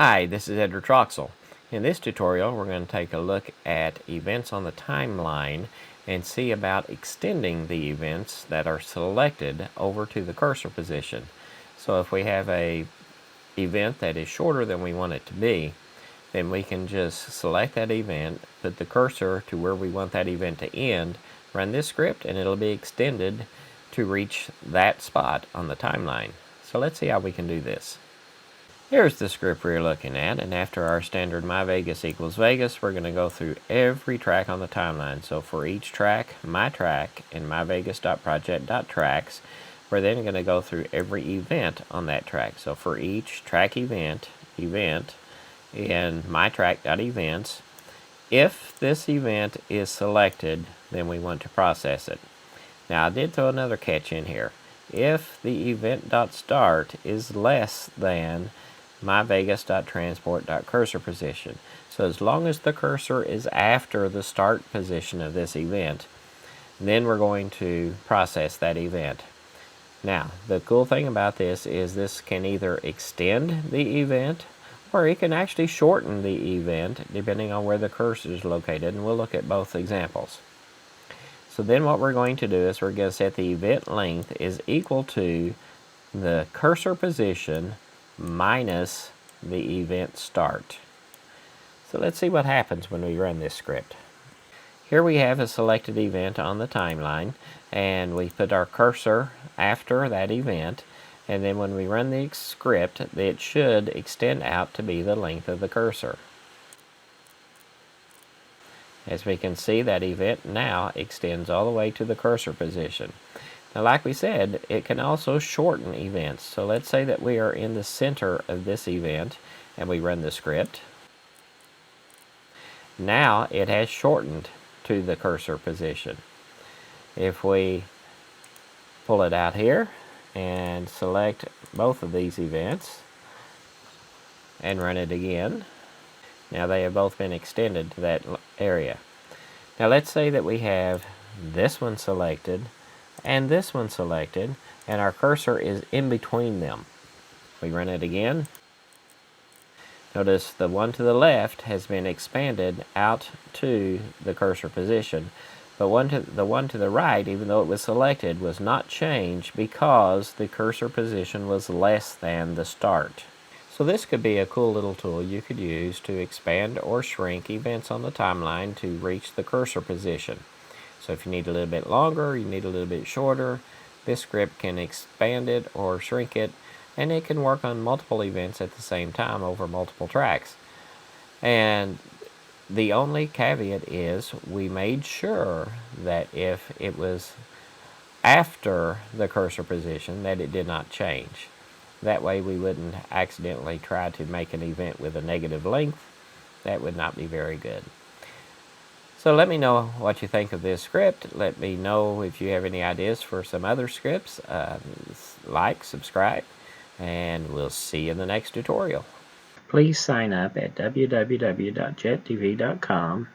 Hi, this is Edward Troxel. In this tutorial, we're going to take a look at events on the timeline and see about extending the events that are selected over to the cursor position. So if we have a event that is shorter than we want it to be, then we can just select that event, put the cursor to where we want that event to end, run this script, and it'll be extended to reach that spot on the timeline. So let's see how we can do this. Here's the script we're looking at, and after our standard myVegas equals Vegas, we're going to go through every track on the timeline. So for each track, my track, in myvegas.project.tracks, we're then going to go through every event on that track. So for each track event in mytrack.events, if this event is selected, then we want to process it. Now I did throw another catch in here. If the event.start is less than myvegas.transport.cursor position. So as long as the cursor is after the start position of this event, then we're going to process that event. Now, the cool thing about this is this can either extend the event or it can actually shorten the event depending on where the cursor is located, and we'll look at both examples. So then what we're going to do is we're going to set the event length is equal to the cursor position minus the event start. So let's see what happens when we run this script. Here we have a selected event on the timeline, and we put our cursor after that event, and then when we run the script, it should extend out to be the length of the cursor. As we can see, that event now extends all the way to the cursor position. Now, like we said, it can also shorten events. So let's say that we are in the center of this event and we run the script. Now it has shortened to the cursor position. If we pull it out here and select both of these events and run it again, now they have both been extended to that area. Now let's say that we have this one selected and this one selected, and our cursor is in between them. We run it again. Notice the one to the left has been expanded out to the cursor position, but the one to the right, even though it was selected, was not changed because the cursor position was less than the start. So this could be a cool little tool you could use to expand or shrink events on the timeline to reach the cursor position. So if you need a little bit longer, you need a little bit shorter, this script can expand it or shrink it, and it can work on multiple events at the same time over multiple tracks. And the only caveat is we made sure that if it was after the cursor position that it did not change. That way we wouldn't accidentally try to make an event with a negative length. That would not be very good. So let me know what you think of this script. Let me know if you have any ideas for some other scripts. Like, subscribe, and we'll see you in the next tutorial. Please sign up at www.jettv.com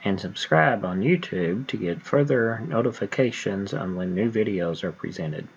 and subscribe on YouTube to get further notifications on when new videos are presented.